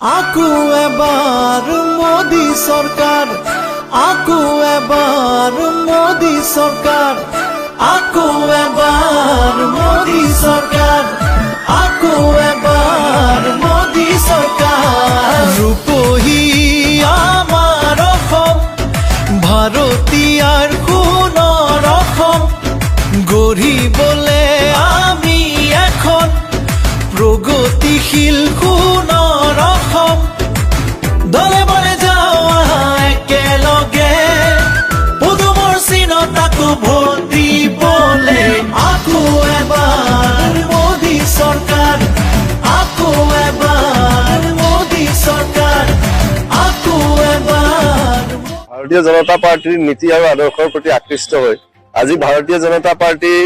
আকু এবার মোদি সরকার, আকু এবার মোদি সরকার, আকু এবার মোদি সরকার, আকু এবার মোদি সরকার। রূপহী আমার অসম, ভারতীয়ার সোণৰ অসম, গঢ়িবলে আমি এখন প্ৰগতিশীল সোণৰ অসম। দলে বলে যাওঁ একেলগে পদুমৰ চিনত আকৌ ভোট দিবলে। আকৌ এবাৰ মোদী চৰকাৰ, আকৌ এবাৰ মোদী চৰকাৰ, আকৌ এবাৰ। ভাৰতীয় জনতা পাৰ্টিৰ নীতি আৰু আদৰ্শৰ প্ৰতি আকৃষ্ট হৈ আজি ভাৰতীয় জনতা পাৰ্টিৰ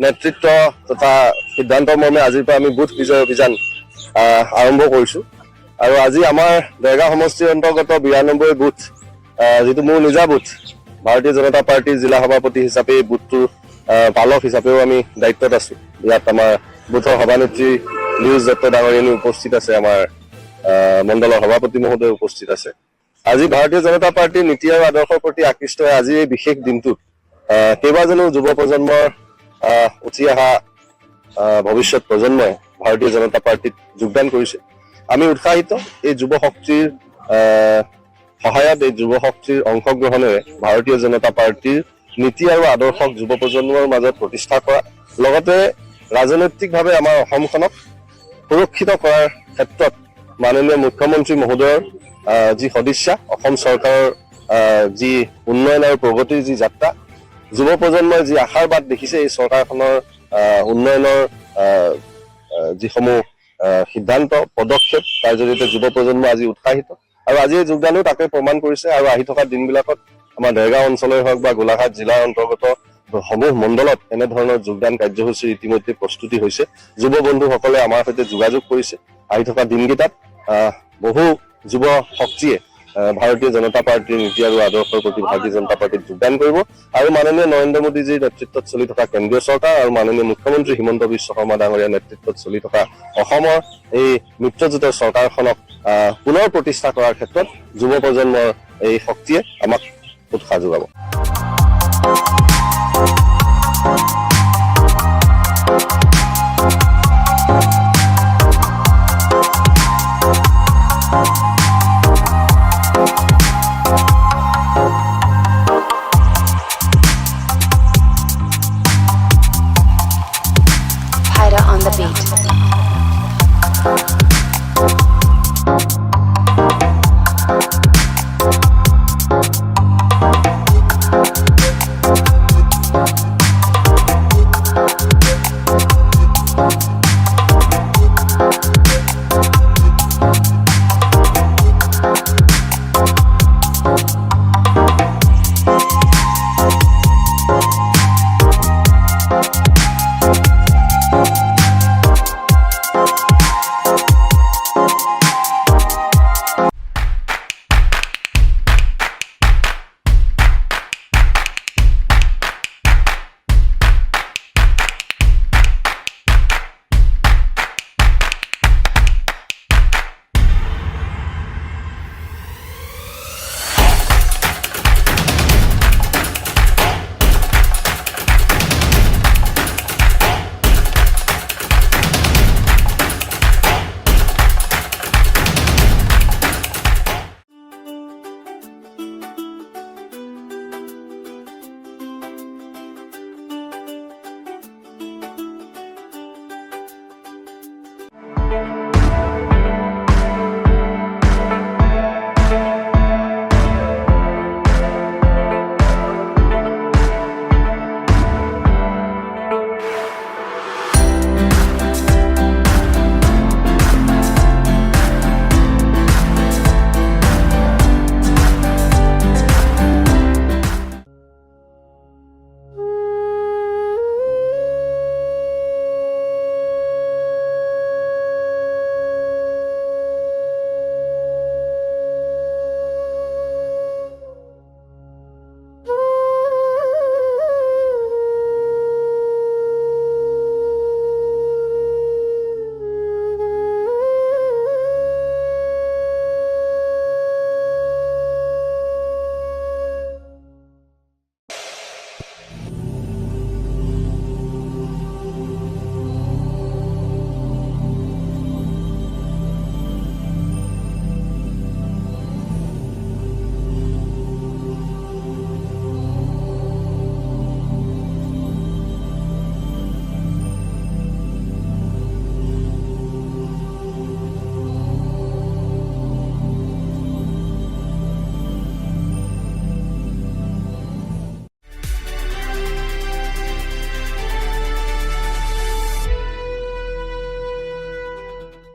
নেতৃত্ব তথা সিদ্ধান্ত মৰ্মে আজিৰ পৰা আমি বুথ বিজয় অভিযান আৰম্ভ কৰিছো। আৰু আজি আমাৰ দেৰগাঁও সমষ্টিৰ অন্তৰ্গত 92 বুথ, যিটো মোৰ নিজা বুথ, ভাৰতীয় জনতা পাৰ্টিৰ জিলা সভাপতি হিচাপে এই বুথটোৰ পালক হিচাপেও আমি দায়িত্বত আছো। ইয়াত আমাৰ বুথৰ সভানেত্ৰী নিউজ দত্ত ডাঙৰীয়ানী উপস্থিত আছে, আমাৰ মণ্ডলৰ সভাপতি মহোদয় উপস্থিত আছে। আজি ভাৰতীয় জনতা পাৰ্টিৰ নীতি আৰু আদৰ্শৰ প্ৰতি আকৃষ্ট হৈ আজি এই বিশেষ দিনটোত কেইবাজনো যুৱ প্ৰজন্মৰ উঠি অহা ভৱিষ্যত প্ৰজন্মই ভাৰতীয় জনতা পাৰ্টিত যোগদান কৰিছে। আমি উৎসাহিত এই যুৱ শক্তিৰ সহায়ত, এই যুৱ শক্তিৰ অংশগ্ৰহণেৰে ভাৰতীয় জনতা পাৰ্টিৰ নীতি আৰু আদৰ্শক যুৱ প্ৰজন্মৰ মাজত প্ৰতিষ্ঠা কৰা, লগতে ৰাজনৈতিকভাৱে আমাৰ অসমখনক সুৰক্ষিত কৰাৰ ক্ষেত্ৰত মাননীয় মুখ্যমন্ত্ৰী মহোদয়ৰ যি সদিচ্ছা, অসম চৰকাৰৰ যি উন্নয়ন আৰু প্ৰগতিৰ যি যাত্ৰা, যুৱ প্ৰজন্মই যি আশাৰ বাট দেখিছে এই চৰকাৰখনৰ উন্নয়নৰ যিসমূহ সিদ্ধান্ত পদক্ষেপ, তাৰ জৰিয়তে যুৱ প্ৰজন্ম আজি উৎসাহিত আৰু আজি এই যোগদানো তাকে প্ৰমাণ কৰিছে। আৰু আহি থকা দিনবিলাকত আমাৰ দেৰগাঁও অঞ্চলেই হওক বা গোলাঘাট জিলাৰ অন্তৰ্গত সমূহ মণ্ডলত এনেধৰণৰ যোগদান কাৰ্যসূচীৰ ইতিমধ্যে প্ৰস্তুতি হৈছে। যুৱ বন্ধুসকলে আমাৰ সৈতে যোগাযোগ কৰিছে। আহি থকা দিনকেইটাত বহু যুৱ শক্তিয়ে ভাৰতীয় জনতা পাৰ্টিৰ নীতি আৰু আদৰ্শৰ প্ৰতি ভাৰতীয় জনতা পাৰ্টিত যোগদান কৰিব আৰু মাননীয় নৰেন্দ্ৰ মোদীজীৰ নেতৃত্বত চলি থকা কেন্দ্ৰীয় চৰকাৰ আৰু মাননীয় মুখ্যমন্ত্ৰী হিমন্ত বিশ্ব শৰ্মা ডাঙৰীয়াৰ নেতৃত্বত চলি থকা অসমৰ এই মিত্ৰজোঁটৰ চৰকাৰখনক পুনৰ প্ৰতিষ্ঠা কৰাৰ ক্ষেত্ৰত যুৱ প্ৰজন্মৰ এই শক্তিয়ে আমাক উৎসাহ যোগাব।